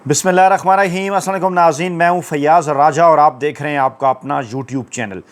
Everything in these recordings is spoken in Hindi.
बिस्मिल्लाहिर्रहमानिर्रहीम। अस्सलाम वालेकुम नाज़रीन, मैं हूँ फैयाज़ राजा और आप देख रहे हैं आपका अपना यूट्यूब चैनल।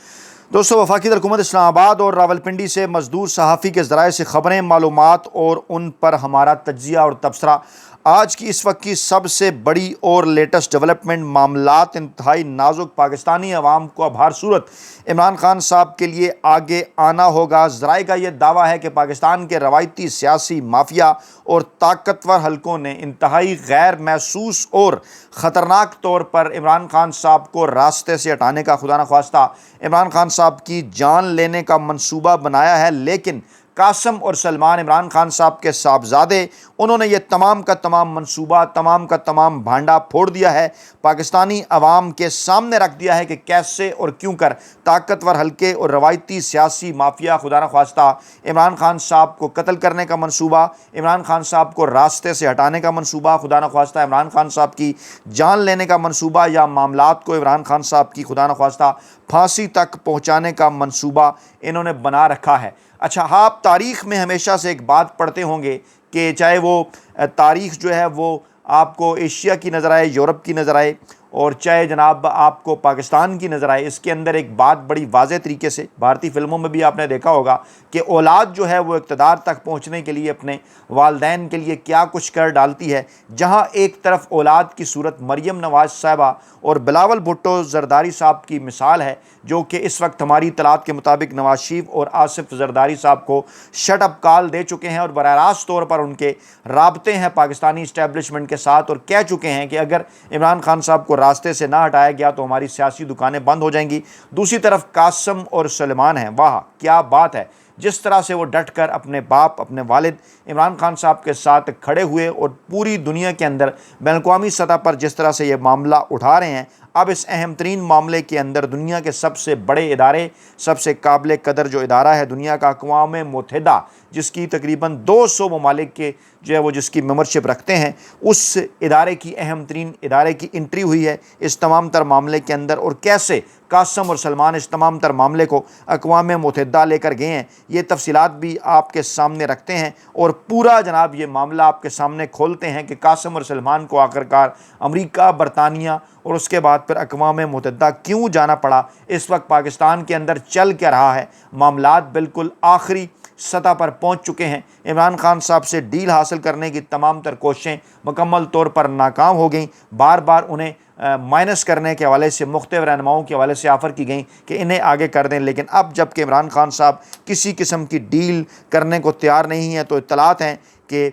दोस्तों, वफाकी हुकूमत इस्लामाबाद और रावलपिंडी से मजदूर सहाफ़ी के ज़राए से ख़बरें, मालूमात और उन पर हमारा तज्ज़िया और तबसरा। आज की इस वक्त की सबसे बड़ी और लेटेस्ट डेवलपमेंट मामलात इंतहाई नाजुक। पाकिस्तानी अवाम को अब हर सूरत इमरान खान साहब के लिए आगे आना होगा। ज़राए का यह दावा है कि पाकिस्तान के रवायती सियासी माफिया और ताकतवर हलकों ने इंतहाई गैर महसूस और ख़तरनाक तौर पर इमरान खान साहब को रास्ते से हटाने का, खुदा न ख्वास्ता इमरान खान साहब की जान लेने का मंसूबा बनाया है। लेकिन कासम और सलमान, इमरान खान साहब के साहबजादे, उन्होंने ये तमाम का तमाम मंसूबा, तमाम का तमाम भांडा फोड़ दिया है, पाकिस्तानी अवाम के सामने रख दिया है कि कैसे और क्यों कर ताकतवर हल्के और रवायती सियासी माफिया, खुदा न ख्वास्ता इमरान खान साहब को कत्ल करने का मंसूबा, इमरान खान साहब को रास्ते से हटाने का मंसूबा, खुदा न ख्वास्ता इमरान खान साहब की जान लेने का मंसूबा, या मामलात को इमरान खान साहब की खुदा न ख्वास्ता फांसी तक पहुँचाने का मंसूबा इन्होंने बना रखा है। अच्छा, हाँ, आप तारीख़ में हमेशा से एक बात पढ़ते होंगे कि चाहे वो तारीख़ जो है वो आपको एशिया की नज़र आए, यूरोप की नज़र आए, और चाहे जनाब आपको पाकिस्तान की नज़र आए, इसके अंदर एक बात बड़ी वाज़े तरीके से भारतीय फ़िल्मों में भी आपने देखा होगा कि औलाद जो है वो इक़्तिदार तक पहुँचने के लिए अपने वालदैन के लिए क्या कुछ कर डालती है। जहाँ एक तरफ औलाद की सूरत मरियम नवाज़ साहिबा और बिलावल भुट्टो ज़रदारी साहब की मिसाल है, जो कि इस वक्त हमारी इत्तलात के मुताबिक नवाज शरीफ और आसिफ ज़रदारी साहब को शट अप कॉल दे चुके हैं और बराह रास्त तौर पर उनके राब्ते हैं पाकिस्तानी इस्टेब्लिशमेंट के साथ, और कह चुके हैं कि अगर इमरान खान साहब को रास्ते से ना हटाया गया तो हमारी सियासी दुकानें बंद हो जाएंगी। दूसरी तरफ कासम और सलमान हैं। वाह, क्या बात है! जिस तरह से वो डट कर अपने बाप, अपने वालिद इमरान खान साहब के साथ खड़े हुए और पूरी दुनिया के अंदर बैन-अवी सतह पर जिस तरह से ये मामला उठा रहे हैं। अब इस अहम तरीन मामले के अंदर दुनिया के सबसे बड़े इदारे, सबसे काबिल कदर जो इदारा है दुनिया का, अक़वाम मुत्तहिदा, जिसकी तकरीबन 200 ममालिक के जो है वो जिसकी मेंबरशिप रखते हैं, उस इदारे की, अहम तरीन इदारे की एंट्री हुई है इस तमाम तर मामले के अंदर। और कैसे कासम और सलमान इस तमाम तर मामले को अक़वाम मुत्तहिदा लेकर गए हैं, ये तफसीलात भी आपके सामने रखते हैं और पूरा जनाब ये मामला आपके सामने खोलते हैं कि कासम और सलमान को आखिरकार अमेरिका, बरतानिया और उसके बाद फिर अक़वाम मुत्तहिदा क्यों जाना पड़ा। इस वक्त पाकिस्तान के अंदर चल क्या रहा है, मामलात बिल्कुल आखिरी सतह पर पहुंच चुके हैं। इमरान खान साहब से डील हासिल करने की तमाम तर कोशिशें मुकम्मल तौर पर नाकाम हो गई। बार बार उन्हें माइनस करने के हवाले से, मुख्तलिफ रहनुमाओं के हवाले से ऑफ़र की गई कि इन्हें आगे कर दें, लेकिन अब जबकि इमरान खान साहब किसी किस्म की डील करने को तैयार नहीं है, तो इत्तलात हैं कि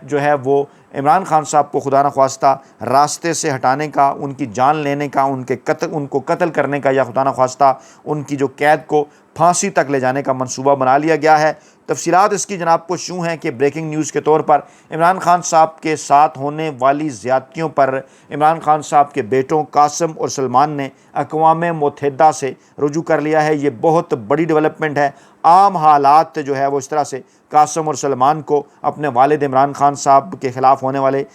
जो है वो इमरान खान साहब को खुदा न ख्वास्ता रास्ते से हटाने का, उनकी जान लेने का, उनको कत्ल करने का, या खुदा न ख्वास्ता उनकी जो कैद को फांसी तक ले जाने का मंसूबा बना लिया गया है। तफसीलात इसकी जनाब को यूँ हैं कि ब्रेकिंग न्यूज़ के तौर पर इमरान खान साहब के साथ होने वाली ज़्यादतियों पर इमरान खान साहब के बेटों कासम और सलमान ने अक़वाम मुत्तहिदा से रुजू कर लिया है। ये बहुत बड़ी डेवलपमेंट है। आम हालात जो है वो इस तरह से कासम और सलमान को अपने वालिद इमरान खान साहब के ख़िलाफ़ होने वाले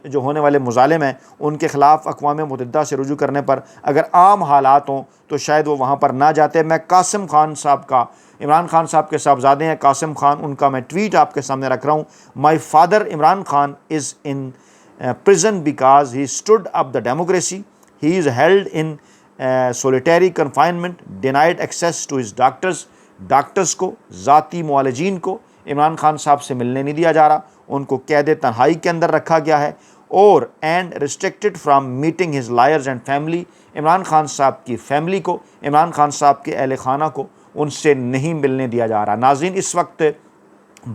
जो होने वाले मुज़ालिम हैं, उनके ख़िलाफ़ अक़वाम मुत्तहिदा से रुजू करने पर अगर आम हालात हों तो शायद वो वहाँ पर ना जाते। मैं कासम खान साहब का, इमरान खान साहब के साहबजादे हैं कासम खान, उनका मैं ट्वीट आपके सामने रख रहा हूँ। My father Imran Khan is in prison because he stood up the democracy, he is held in solitary confinement, denied access to his doctors को, ज़ाती मुआलजीन को इमरान खान साहब से मिलने नहीं दिया जा रहा, उनको कैद तन्हाई के अंदर रखा गया है, और and restricted from meeting his lawyers and family. Imran Khan साहब की फैमिली को, इमरान खान साहब के अहल खाना को उनसे नहीं मिलने दिया जा रहा। नाज़रीन, इस वक्त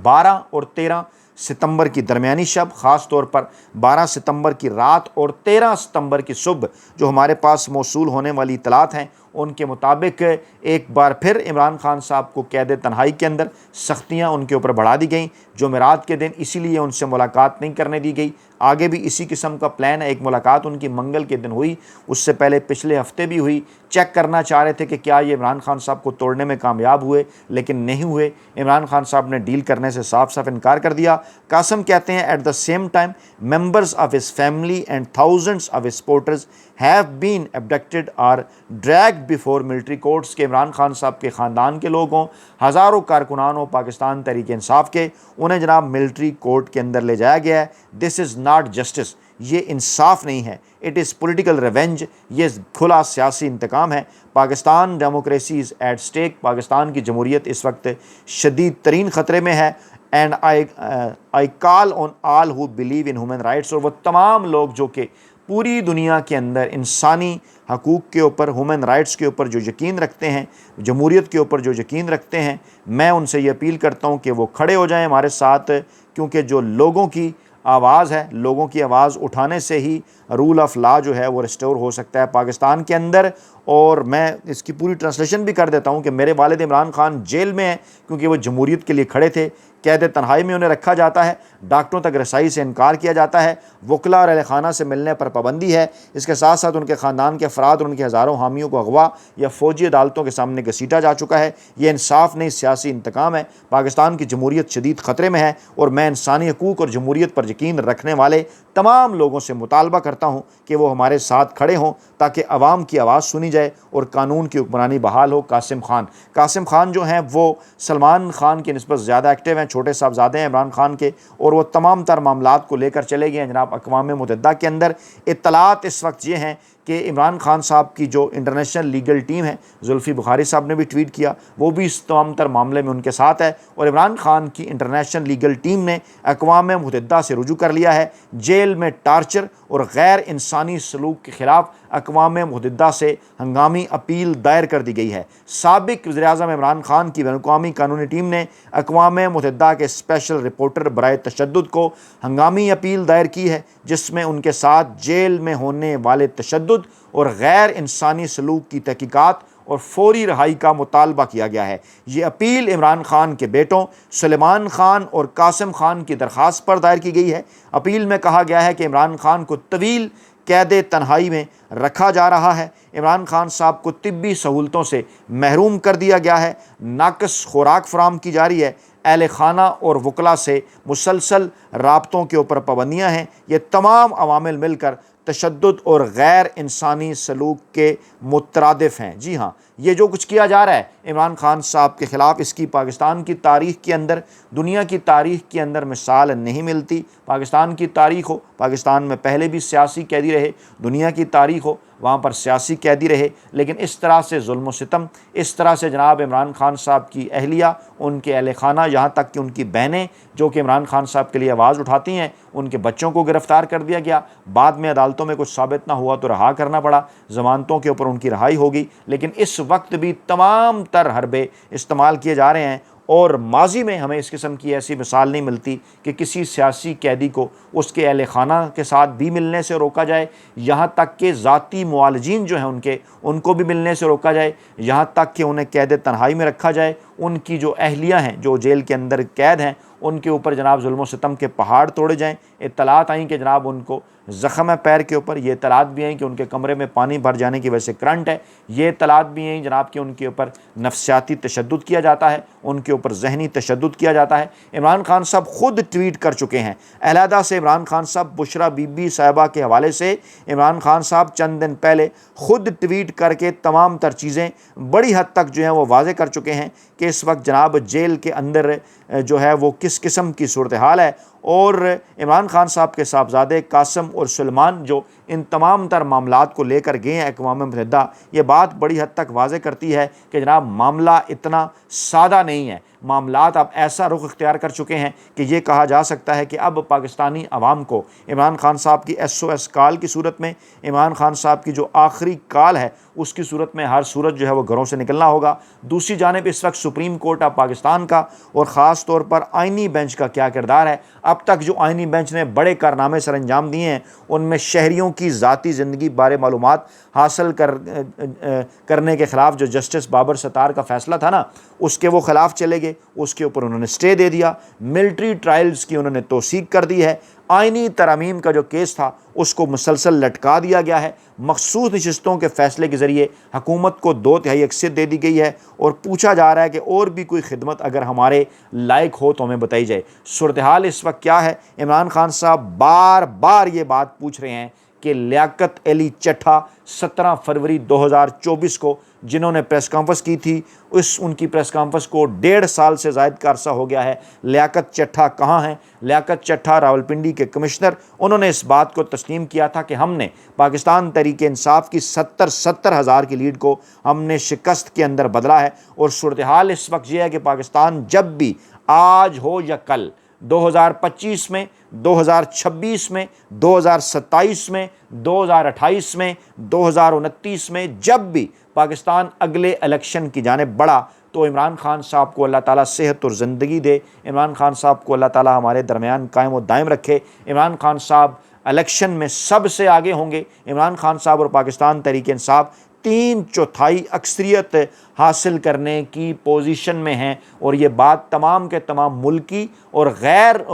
12 और 13 सितंबर की दरमियानी शब, ख़ास तौर पर 12 सितंबर की रात और 13 सितंबर की सुबह जो हमारे पास मौसूल होने वाली इतलात हैं, उनके मुताबिक एक बार फिर इमरान खान साहब को कैद तन्हाई के अंदर सख्तियाँ उनके ऊपर बढ़ा दी गई। जुमेरात के दिन इसीलिए उनसे मुलाकात नहीं करने दी गई। आगे भी इसी किस्म का प्लान है। एक मुलाकात उनकी मंगल के दिन हुई, उससे पहले पिछले हफ्ते भी हुई। चेक करना चाह रहे थे कि क्या ये इमरान खान साहब को तोड़ने में कामयाब हुए, लेकिन नहीं हुए। इमरान खान साहब ने डील करने से साफ साफ इनकार कर दिया। कासम कहते हैं, at the same time members of his family and thousands of his supporters have been abducted or dragged before military courts के इमरान खान साहब के ख़ानदान के लोग हों, हज़ारों कारकुनान हो पाकिस्तान तहरीक इंसाफ के, उन्हें जनाब मिलिट्री कोर्ट के अंदर ले जाया गया है। दिस इज़ नॉट जस्टिस, ये इंसाफ नहीं है, इट इज़ पॉलिटिकल रिवेंज, ये खुला सियासी इंतकाम है। Pakistan democracy is at stake, Pakistan की जमहूरियत इस वक्त शदीद तरीन ख़तरे में है। And I call on all who believe in human rights, और वो तमाम लोग जो कि पूरी दुनिया के अंदर इंसानी हकूक़ के ऊपर, ह्यूमन राइट्स के ऊपर जो यकीन रखते हैं, जमहूरियत के ऊपर जो यकीन रखते हैं, मैं उनसे ये अपील करता हूँ कि वो खड़े हो जाएं हमारे साथ, क्योंकि जो लोगों की आवाज़ है, लोगों की आवाज़ उठाने से ही रूल ऑफ लॉ जो है वो रिस्टोर हो सकता है पाकिस्तान के अंदर। और मैं इसकी पूरी ट्रांसलेशन भी कर देता हूँ कि मेरे वालिद इमरान खान जेल में हैं क्योंकि वो जमहूरियत के लिए खड़े थे। कैद तन्हाई में उन्हें रखा जाता है, डॉक्टरों तक रसाई से इनकार किया जाता है, वकला और अहल खाना से मिलने पर पाबंदी है। इसके साथ साथ उनके ख़ानदान के अफराद और उनके हज़ारों हामियों को अगवा या फ़ौजी अदालतों के सामने घसीटा जा चुका है। ये इंसाफ नहीं, सियासी इंतकाम है। पाकिस्तान की जमहूरियत शदीद ख़तरे में है और मैं इंसानी हकूक़ और जमहूरियत पर यकीन रखने वाले तमाम लोगों से मुतालबा करता हूँ कि वो हमारे साथ खड़े हों ताकि अवाम की आवाज़ सुनी जाए और कानून की हुक्मरानी बहाल हो। कासिम खान जो हैं वो सलमान खान की निस्बत ज़्यादा एक्टिव हैं, छोटे साहबजादे हैं इमरान खान के, और वो तमाम तर मामलात को लेकर चले गए हैं जनाब अक़वाम मुत्तहिदा के अंदर। इत्तलात इस वक्त ये हैं कि इमरान खान साहब की जो इंटरनेशनल लीगल टीम है, जुल्फ़ी बुखारी साहब ने भी ट्वीट किया, वो भी इस तमाम तर मामले में उनके साथ है। और इमरान खान की इंटरनेशनल लीगल टीम ने अक़वाम मुत्तहिदा से रुजू कर लिया है। जेल में टार्चर और गैर इंसानी सलूक के ख़िलाफ़ अक़वाम मुत्तहिदा से हंगामी अपील दायर कर दी गई है। साबिक़ वज़ीर-ए-आज़म इमरान खान की बैनुल-अक़वामी कानूनी टीम ने अक़वाम मुत्तहिदा के स्पेशल रिपोर्टर बराए तशद्दुद को हंगामी अपील दायर की है, जिसमें उनके साथ जेल में होने वाले तशद्दुद और गैर इंसानी सलूक की तहकीकात और फौरी रहाई का मुतालबा किया गया है। ये अपील इमरान खान के बेटों सलेमान खान और कासिम खान की दरख्वास्त पर दायर की गई है। अपील में कहा गया है कि इमरान खान को तवील कैद तन्हाई में रखा जा रहा है, इमरान खान साहब को तिब्बी सहूलतों से महरूम कर दिया गया है, नाकस खुराक फराम की जा रही है, अहल खाना और वकला से मुसलसल राब्तों के ऊपर पाबंदियाँ हैं। ये तमाम अवामिल मिलकर तशद्दुद और गैर इंसानी सलूक के मुतरादिफ हैं। जी हाँ, ये जो कुछ किया जा रहा है इमरान खान साहब के ख़िलाफ़, इसकी पाकिस्तान की तारीख़ के अंदर, दुनिया की तारीख़ के अंदर मिसाल नहीं मिलती। पाकिस्तान की तारीख़ हो, पाकिस्तान में पहले भी सियासी कैदी रहे, दुनिया की तारीख़ हो, वहाँ पर सियासी कैदी रहे, लेकिन इस तरह से जुल्म सितम, इस तरह से जनाब इमरान खान साहब की अहलिया, उनके अहल खाना, यहाँ तक कि उनकी बहनें जो कि इमरान खान साहब के लिए आवाज़ उठाती हैं, उनके बच्चों को गिरफ़्तार कर दिया गया। बाद में अदालतों में कुछ साबित ना हुआ तो रहा करना पड़ा, ज़मानतों के ऊपर उनकी रहाई होगी। लेकिन इस वक्त भी तमाम तर हरबे इस्तेमाल किए जा रहे हैं और माजी में हमें इस किस्म की ऐसी मिसाल नहीं मिलती कि किसी सियासी कैदी को उसके अहल खाना के साथ भी मिलने से रोका जाए, यहाँ तक कि ज़ाती मुआलजीन जो हैं उनको भी मिलने से रोका जाए, यहाँ तक कि उन्हें कैद तन्हाई में रखा जाए। उनकी जो अहलियाँ हैं जो जेल के अंदर कैद हैं उनके ऊपर जनाब जुल्म सितम के पहाड़ तोड़े जाएँ। इत्तलात आई कि जनाब उनको ज़ख़म है पैर के ऊपर, ये इत्तलात भी आई कि उनके कमरे में पानी भर जाने की वजह से करंट है, ये इत्तलात भी आई जनाब कि उनके ऊपर नफ्सियाती तशद्दुद किया जाता है, उनके ऊपर जहनी तशद्दुद किया जाता है। इमरान खान साहब ख़ुद ट्वीट कर चुके हैं अलहदा से। इमरान खान साहब बुशरा बीबी साहिबा के हवाले से इमरान खान साहब चंद दिन पहले ख़ुद ट्वीट करके तमाम तर चीज़ें बड़ी हद तक जो हैं वो वाज़े कर चुके हैं कि इस वक्त जनाब जेल के अंदर जो है वो किस किस्म की सूरत हाल है। और इमरान खान साहब के साहबजादे कासिम और सलमान जो इन तमाम तर मामलात को लेकर गए हैं अक़वाम मुत्तहिदा, ये बात बड़ी हद तक वाज़े करती है कि जनाब मामला इतना सादा नहीं है। मामलात अब ऐसा रुख इख्तियार कर चुके हैं कि ये कहा जा सकता है कि अब पाकिस्तानी अवाम को इमरान खान साहब की SOS कॉल की सूरत में, इमरान खान साहब की जो आखिरी कॉल है उसकी सूरत में हर सूरत जो है वो घरों से निकलना होगा। दूसरी जानिब इस वक्त सुप्रीम कोर्ट ऑफ पाकिस्तान का और ख़ास तौर पर आइनी बेंच का क्या किरदार है। अब तक जो आइनी बेंच ने बड़े कारनामे सर अंजाम दिए हैं उनमें शहरियों की ज़ाती ज़िंदगी बारे मालूमात हासिल करने के ख़िलाफ़ जो जस्टिस बाबर सत्तार का फ़ैसला था ना, उसके वो ख़िलाफ़ चले गए, उसके ऊपर उन्होंने स्टे दे दिया। मिलिट्री ट्रायल्स की उन्होंने तौसीक कर दी है। आइनी तरमीम का जो केस था उसको मुसलसल लटका दिया गया है। मखसूस नशिस्तों के फ़ैसले के ज़रिए हुकूमत को 2/3 अक्सरियत दे दी गई है और पूछा जा रहा है कि और भी कोई खिदमत अगर हमारे लायक हो तो हमें बताई जाए। सूरत हाल इस वक्त क्या है? इमरान खान साहब बार बार ये बात पूछ रहे हैं कि लियाकत अली चट्ठा 17 फरवरी 2024 को जिन्होंने प्रेस कॉन्फ्रेंस की थी, उनकी प्रेस कॉन्फ्रेंस को 1.5 साल से ज़ायद का अरसा हो गया है। लियाकत चट्ठा कहाँ हैं? लियाकत चट्ठा रावलपिंडी के कमिश्नर, उन्होंने इस बात को तस्लीम किया था कि हमने पाकिस्तान तहरीक इंसाफ की 70 हज़ार की लीड को हमने शिकस्त के अंदर बदला है। और सूरत हाल इस वक्त यह है कि पाकिस्तान जब भी, आज हो या कल, 2025 में, 2026 में, 2027 में, 2028 में, 2029 में, जब भी पाकिस्तान अगले इलेक्शन की जानिब बढ़ा तो इमरान खान साहब को अल्लाह ताला सेहत और ज़िंदगी दे, इमरान खान साहब को अल्लाह ताला हमारे दरमियान कायम और दायम रखे। इमरान खान साहब इलेक्शन में सबसे आगे होंगे। इमरान खान साहब और पाकिस्तान तहरीक इंसाफ 3/4 अक्सरियत हासिल करने की पोजीशन में हैं। और ये बात तमाम के तमाम मुल्की और गैर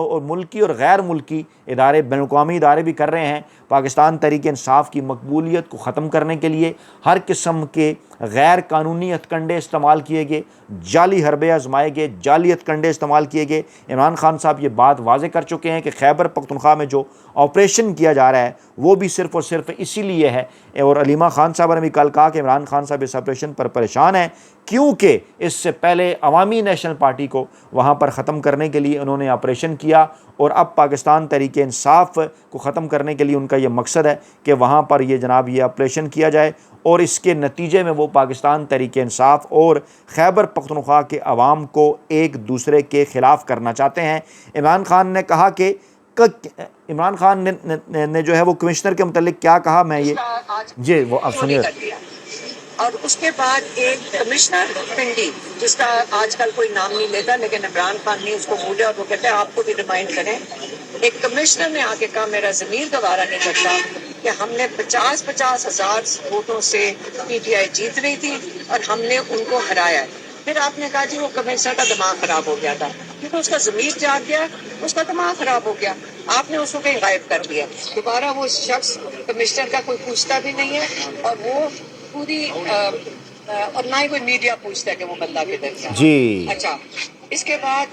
मुल्की इदारे, बैनुल-अक़वामी इदारे भी कर रहे हैं। पाकिस्तान तहरीक इंसाफ की मकबूलियत को ख़त्म करने के लिए हर किस्म के गैर कानूनी हथकंडे इस्तेमाल किए गए, जाली हरबे आजमाए गए, जाली हथकंडे इस्तेमाल किए गए। इमरान खान साहब ये बात वाज़े कर चुके हैं कि खैबर पख्तूनख्वा में जो ऑपरेशन किया जा रहा है वो भी सिर्फ़ और सिर्फ इसीलिए है। और अलीमा खान साहब ने भी कल कहा कि इमरान खान साहब इस ऑपरेशन पर परेशान हैं क्योंकि इससे पहले अवामी नेशनल पार्टी को वहाँ पर ख़त्म करने के लिए उन्होंने ऑपरेशन किया और अब पाकिस्तान तहरीक इंसाफ को ख़त्म करने के लिए उनका ये मकसद है कि वहाँ पर ये जनाब ये ऑपरेशन किया जाए और इसके नतीजे में वो पाकिस्तान तहरीक इंसाफ और खैबर पख्तूनख्वा के अवाम को एक दूसरे के ख़िलाफ़ करना चाहते हैं। इमरान खान ने कहा कि इमरान खान ने जो है वो कमिश्नर के मुतल्लिक क्या कहा, मैं ये जी वो आप सुनिए। और उसके बाद एक कमिश्नर पिंडी, जिसका आजकल कोई नाम नहीं लेता, लेकिन इमरान खान ने उसको बोला और वो कहते हैं आपको भी रिमाइंड करें। एक कमिश्नर ने आके कहा मेरा ज़मीर गवारा नहीं करता कि हमने 50 हज़ार वोटों से पीटीआई जीत रही थी और हमने उनको हराया है। फिर आपने कहा जी वो कमिश्नर का दिमाग खराब हो गया था, क्योंकि उसका ज़मीर जाग गया, उसका दिमाग खराब हो गया, आपने उसको कहीं गायब कर दिया। दोबारा वो शख्स कमिश्नर का कोई पूछता भी नहीं है और वो पूरी और ना ही कोई मीडिया पूछता है कि वो बंदा किधर गया जी। अच्छा, इसके बाद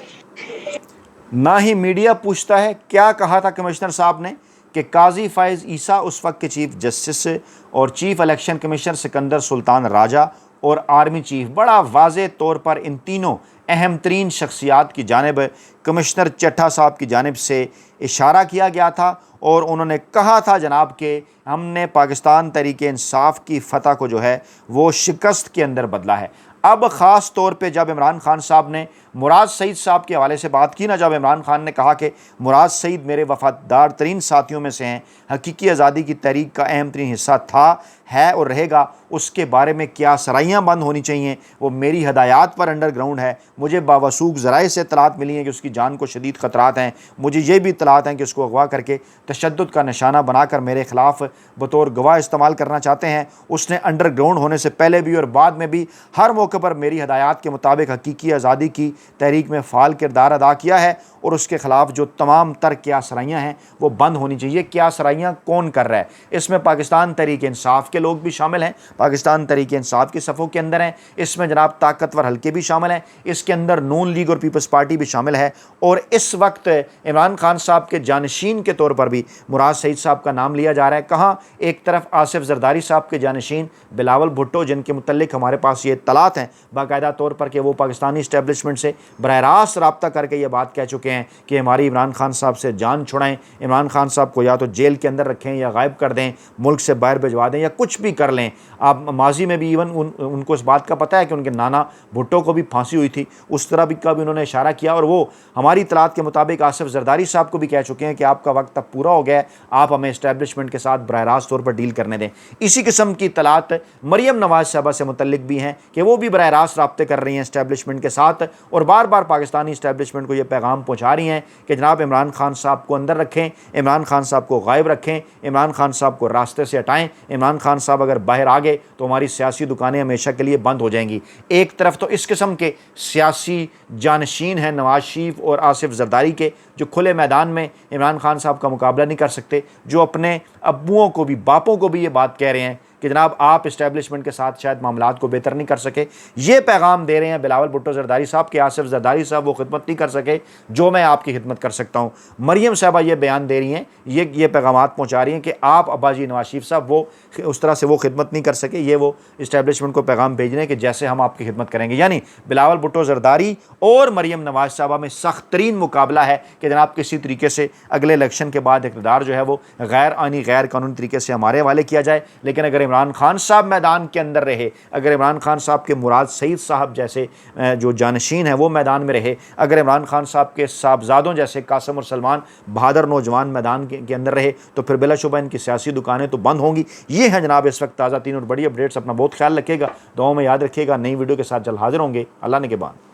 ना ही मीडिया पूछता है। क्या कहा था कमिश्नर साहब ने कि काजी फ़ाइज़ ईसा उस वक्त के चीफ जस्टिस और chief election commissioner Sikandar Sultan Raja और आर्मी चीफ, बड़ा वाज़े तौर पर इन तीनों अहम तरीन शख्सियात की जानिब कमिश्नर चट्ठा साहब की जानिब से इशारा किया गया था और उन्होंने कहा था जनाब कि हमने पाकिस्तान तहरीक इंसाफ की फ़तह को जो है वो शिकस्त के अंदर बदला है। अब ख़ास तौर पे जब इमरान खान साहब ने मुराद सईद साहब के हवाले से बात की ना, जब इमरान खान ने कहा कि मुराद सईद मेरे वफ़ादार तरीन साथियों में से हैं, हकीकी आज़ादी की तहरीक का अहम तरीन हिस्सा था, है और रहेगा, उसके बारे में क्या सराइयाँ बंद होनी चाहिए, वो मेरी हदायत पर अंडरग्राउंड है। मुझे बावसूख ज़राए से इत्तलात मिली हैं कि उसकी जान को शदीद ख़तरात हैं। मुझे ये भी इत्तलात हैं कि उसको अगवा करके तशद्दुद का निशाना बनाकर मेरे ख़िलाफ़ बतौर गवाह इस्तेमाल करना चाहते हैं। उसने अंडरग्राउंड होने से पहले भी और बाद में भी हर मौके पर मेरी हदायत के मुताबिक हकीकी आज़ादी की तहरीक में फ़ाल किरदार अदा किया है और उसके ख़िलाफ़ जो तमाम तर क्या सराइयाँ हैं वो बंद होनी चाहिए। क्या सराइयाँ कौन कर रहा है? इसमें पाकिस्तान तहरीक इंसाफ के लोग भी शामिल हैं, पाकिस्तान तहरीक इंसाफ की सफ़ों के अंदर हैं, इसमें जनाब ताकतवर हल्के भी शामिल हैं, इसके अंदर नून लीग और पीपल्स पार्टी भी शामिल है। और इस वक्त इमरान खान साहब के जानशीन के तौर पर भी मुराद सईद साहब का नाम लिया जा रहा है। कहाँ? एक तरफ आसिफ जरदारी साहब के जानशीन बिलावल भुट्टो, जिनके मुतल्लिक हमारे पास ये इत्तलात हैं बाकायदा तौर पर कि वो पाकिस्तानी इस्टेब्लिशमेंट से बरह रास्त रब्ता करके ये बात कह चुके हैं कि हमारी इमरान खान साहब से जान छुड़ाएं, इमरान खान साहब को या तो जेल के अंदर रखें या गायब कर दें, मुल्क से बाहर भिजवा दें या कुछ भी कर लें। आप माजी में भी इवन उनको इस बात का पता है कि उनके नाना भुट्टो को भी फांसी हुई थी, उस तरह भी का भी उन्होंने इशारा किया। और वो हमारी इत्तलात के मुताबिक आसिफ जरदारी साहब को भी कह चुके हैं कि आपका वक्त अब पूरा हो गया है, आप हमें इस्टेब्लिशमेंट के साथ बरह रास्त तौर पर डील करने दें। इसी किस्म की इत्तलात मरियम नवाज साहबा से मुतल्लिक भी हैं कि वो भी बरह रास्त राब्ते कर रही हैं इस्टेब्लिशमेंट के साथ और बार बार पाकिस्तानी इस्टेब्लिशमेंट को ये पैगाम पहुँचा रही हैं कि जनाब इमरान खान साहब को अंदर रखें, इमरान खान साहब को गायब रखें, इमरान खान साहब को रास्ते से हटाएं। इमरान खान साहब अगर बाहर आ गए तो हमारी सियासी दुकानें हमेशा के लिए बंद हो जाएंगी। एक तरफ तो इस किस्म के सियासी जानशीन हैं नवाज शरीफ और आसिफ जरदारी के, जो खुले मैदान में इमरान खान साहब का मुकाबला नहीं कर सकते, जो अपने अब्बुओं को भी, बापों को भी ये बात कह रहे हैं कि जनाब आप इस्टेब्लिशमेंट के साथ शायद मामलात को बेहतर नहीं कर सके। ये पैगाम दे रहे हैं बिलावल भुट्टो जरदारी साहब कि आसिफ जरदारी साहब वो खिदमत नहीं कर सके जो मैं आपकी खिदमत कर सकता हूँ। मरियम साहबा ये बयान दे रही हैं, ये पैगामात पहुँचा रही हैं कि आप अब्बाजी नवाज शरीफ साहब वो उस तरह से वो खिदमत नहीं कर सके। ये वो इस्टेब्लिशमेंट को पैगाम भेज रहे हैं कि जैसे हम आपकी खिदमत करेंगे। यानी बिलावल भुट्टो जरदारी और मरियम नवाज साहबा में सख्त तरीन मुकाबला है कि जनाब किसी तरीके से अगले इलेक्शन के बाद इक़्तिदार जो है वो गैर आनी गैर कानूनी तरीके से हमारे हवाले किया जाए। लेकिन अगर इमरान खान साहब मैदान के अंदर रहे, अगर इमरान खान साहब के मुराद सईद साहब जैसे जो जानशीन है वो मैदान में रहे, अगर इमरान खान साहब के साहबजादों जैसे कासिम और सलमान बहादुर नौजवान मैदान के अंदर रहे तो फिर बिलाशुबा इनकी सियासी दुकानें तो बंद होंगी। ये है जनाब इस वक्त ताज़ा तीन और बड़ी अपडेट्स। अपना बहुत ख्याल रखिएगा, दुआओं में याद रखिएगा। नई वीडियो के साथ जल्द हाजिर होंगे। अल्लाह ने के बाद।